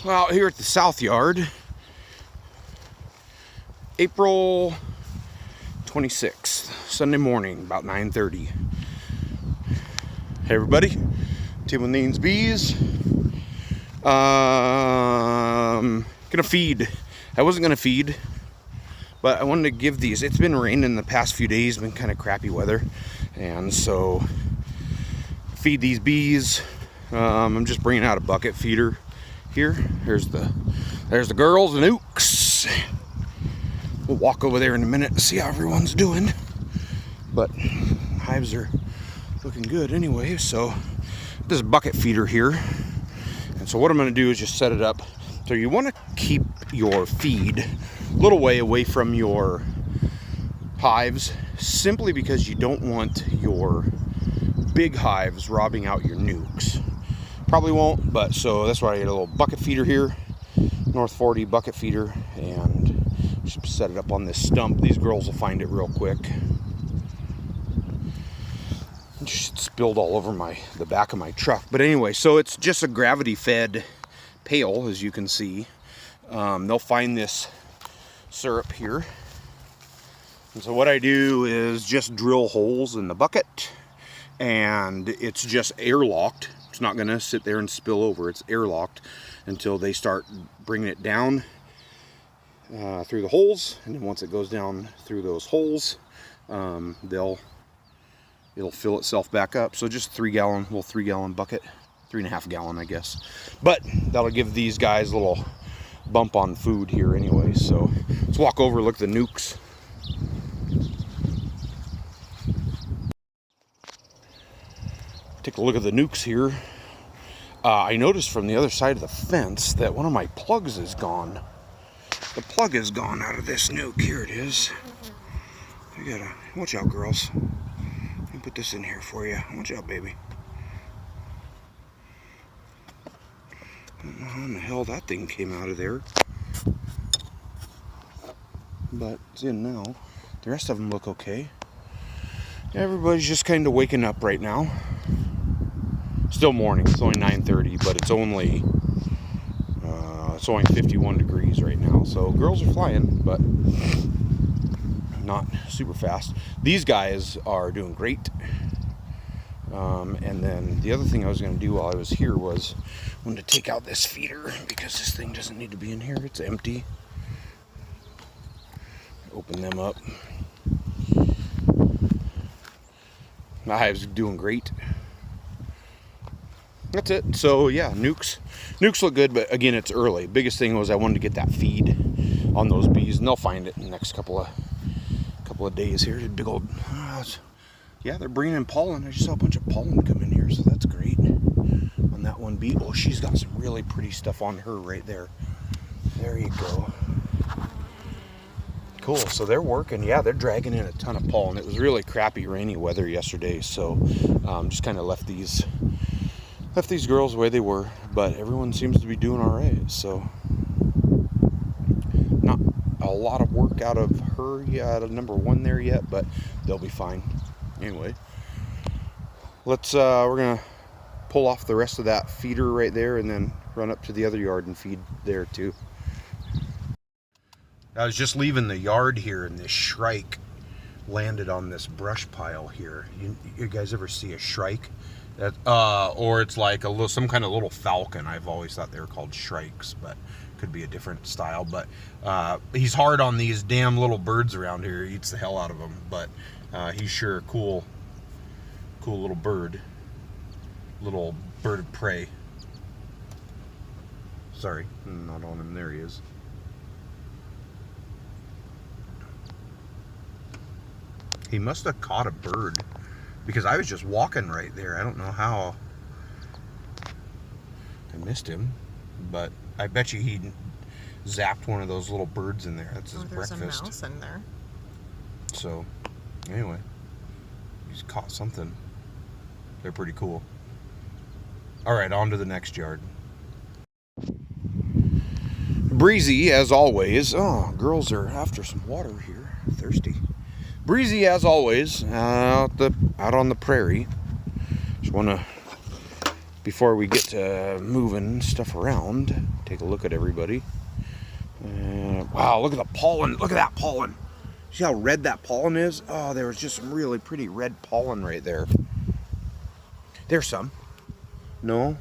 Out here at the South Yard, April 26th, Sunday morning, about 9:30. Hey everybody, Tim with Nane's Bees. Gonna feed. I wasn't gonna feed, but I wanted to give these. It's been raining the past few days, been kind of crappy weather, and so feed these bees. I'm just bringing out a bucket feeder here. There's the girls, the nukes. We'll walk over there in a minute and see how everyone's doing, but hives are looking good anyway. So this is a bucket feeder here, and so what I'm going to do is just set it up. So you want to keep your feed a little way away from your hives, simply because you don't want your big hives robbing out your nukes. Probably won't, but so that's why I get a little bucket feeder here, North 40 bucket feeder, and just set it up on this stump. These girls will find it real quick. It just spilled all over the back of my truck. But anyway, so it's just a gravity fed pail, as you can see. They'll find this syrup here. And so what I do is just drill holes in the bucket, and it's just airlocked. It's not going to sit there and spill over. It's airlocked until they start bringing it down through the holes, and then once it goes down through those holes, it'll fill itself back up. So just 3 gallon bucket, 3.5 gallon, I guess. But that'll give these guys a little bump on food here anyway. So let's walk over, look at the nukes. Take a look at the nukes here. I noticed from the other side of the fence that one of my plugs is gone. The plug is gone out of this nuke. Here it is. You gotta watch out, girls. Let me put this in here for you. Watch out, baby. I don't know how in the hell that thing came out of there, but it's in now. The rest of them look okay. Everybody's just kind of waking up right now. Still morning. It's only 9:30, but it's only 51 degrees right now. So girls are flying, but not super fast. These guys are doing great. And then the other thing I was going to do while I was here was I wanted to take out this feeder, because this thing doesn't need to be in here. It's empty. Open them up. My hive's doing great. That's it. So yeah, nukes look good, but again, it's early. Biggest thing was I wanted to get that feed on those bees, and they'll find it in the next couple of days here. Big old, yeah, they're bringing in pollen. I just saw a bunch of pollen come in here, so that's great. On that one bee, oh, she's got some really pretty stuff on her right there. There you go. Cool. So they're working. Yeah, they're dragging in a ton of pollen. It was really crappy, rainy weather yesterday, so just kind of left these girls the way they were, but everyone seems to be doing all right. So not a lot of work out of her yet, number one there yet, but they'll be fine. Anyway, we're gonna pull off the rest of that feeder right there and then run up to the other yard and feed there too. I was just leaving the yard here, and this shrike landed on this brush pile here. You guys ever see a shrike? Or it's like some kind of little falcon. I've always thought they were called shrikes, but could be a different style. But he's hard on these damn little birds around here. He eats the hell out of them, but he's sure a cool little bird, little bird of prey. Sorry, not on him. There he is. He must have caught a bird, because I was just walking right there. I don't know how I missed him, but I bet you he zapped one of those little birds in there. That's his breakfast. There's a mouse in there. So, anyway, he's caught something. They're pretty cool. All right, on to the next yard. Breezy as always. Oh, girls are after some water here. Thirsty. Breezy as always, out on the prairie. Just want to before we get to moving stuff around, take a look at everybody. Wow, look at the pollen. Look at that pollen. See how red that pollen is? Oh, there was just some really pretty red pollen right there. There's some. No?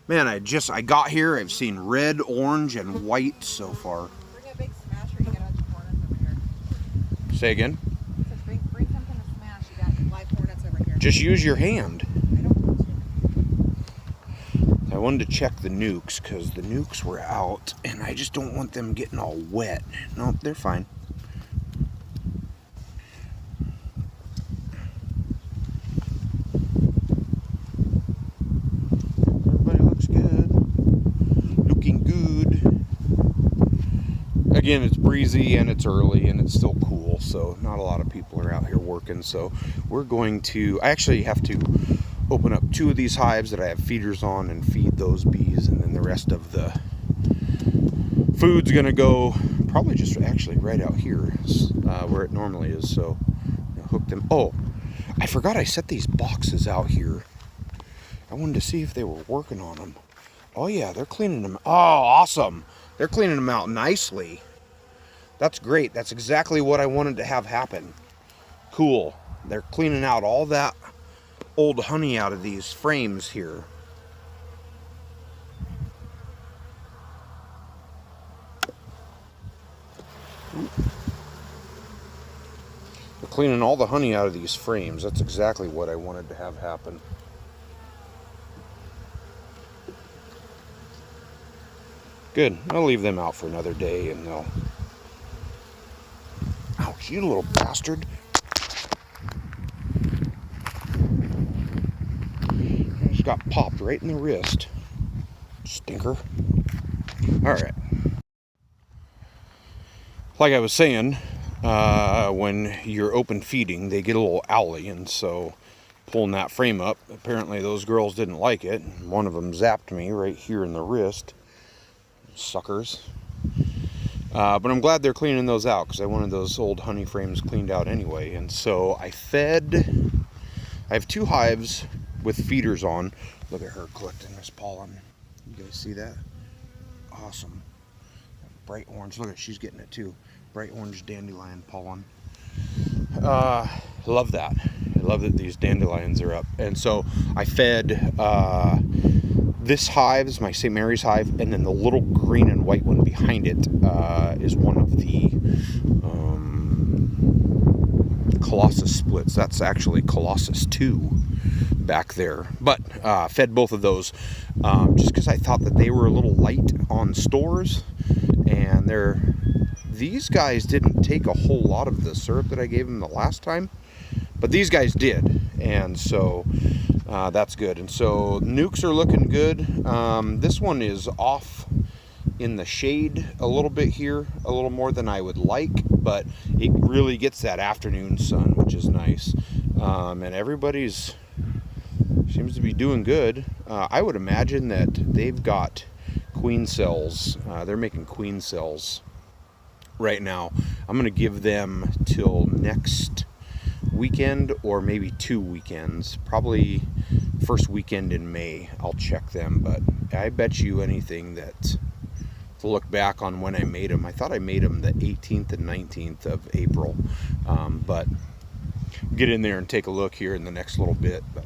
Man, I got here. I've seen red, orange, and white so far. Bring a big smasher, you got a bunch of hornets over here. Say again? Bring something to smash, you got live hornets over here. Just use your hand. I don't want to. I wanted to check the nukes because the nukes were out and I just don't want them getting all wet. No, they're fine. Everybody looks good. Looking good. Again, it's breezy and it's early and it's still cool, so not a lot of people are out here working. So we're going to, I actually have to open up 2 of these hives that I have feeders on and feed those bees, and then the rest of the food's gonna go probably just actually right out here where it normally is. So I'll hook them. Oh, I forgot I set these boxes out here. I wanted to see if they were working on them. Oh yeah, they're cleaning them. Oh, awesome. They're cleaning them out nicely. That's great. That's exactly what I wanted to have happen. Cool. They're cleaning out all that old honey out of these frames here. They're cleaning all the honey out of these frames. That's exactly what I wanted to have happen. Good. I'll leave them out for another day and they'll... Ouch, you little bastard. Just got popped right in the wrist. Stinker. Alright. Like I was saying, when you're open feeding, they get a little owly, and so pulling that frame up, apparently those girls didn't like it. One of them zapped me right here in the wrist. Suckers. But I'm glad they're cleaning those out because I wanted those old honey frames cleaned out anyway. And so I have 2 hives with feeders on. Look at her collecting this pollen. You guys see that? Awesome. Bright orange. Look at, she's getting it too. Bright orange dandelion pollen. Love that. I love that these dandelions are up. And so I fed this hive is my St. Mary's hive, and then the little green and white one behind it is one of the Colossus splits. That's actually Colossus 2 back there. But fed both of those just because I thought that they were a little light on stores, and these guys didn't take a whole lot of the syrup that I gave them the last time, but these guys did, and so that's good. And so nukes are looking good. This one is off in the shade a little bit here, a little more than I would like, but it really gets that afternoon sun, which is nice. And everybody's seems to be doing good. I would imagine that they've got queen cells. They're making queen cells right now. I'm going to give them till next weekend, or maybe 2 weekends, probably first weekend in May. I'll check them, but I bet you anything that to look back on when I made them, I thought I made them the 18th and 19th of April, but get in there and take a look here in the next little bit. But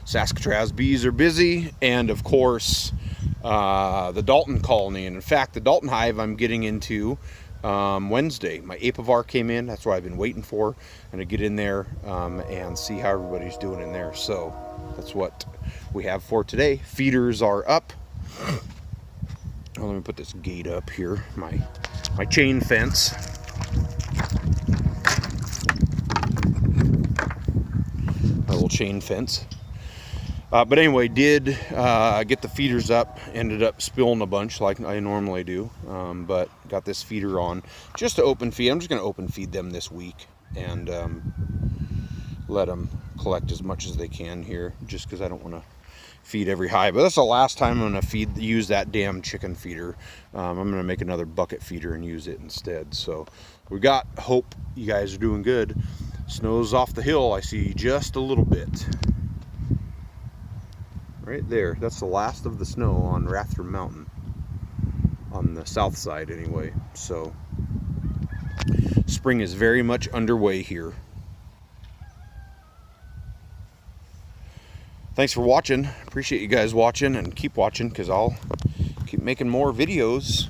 Saskatraz bees are busy, and of course the Dalton colony, and in fact the Dalton hive I'm getting into Wednesday. My Apivar came in. That's what I've been waiting for. I'm going to get in there and see how everybody's doing in there. So that's what we have for today. Feeders are up. Well, let me put this gate up here. My chain fence. My little chain fence. But anyway, did get the feeders up. Ended up spilling a bunch like I normally do. But got this feeder on just to open feed. I'm just going to open feed them this week and let them collect as much as they can here, just because I don't want to feed every hive. But that's the last time I'm going to use that damn chicken feeder. I'm going to make another bucket feeder and use it instead. So we got hope. You guys are doing good. Snow's off the hill. I see just a little bit. Right there. That's the last of the snow on Rathdrum Mountain. On the south side anyway. So spring is very much underway here. Thanks for watching. Appreciate you guys watching, and keep watching because I'll keep making more videos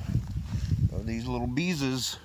of these little beeses.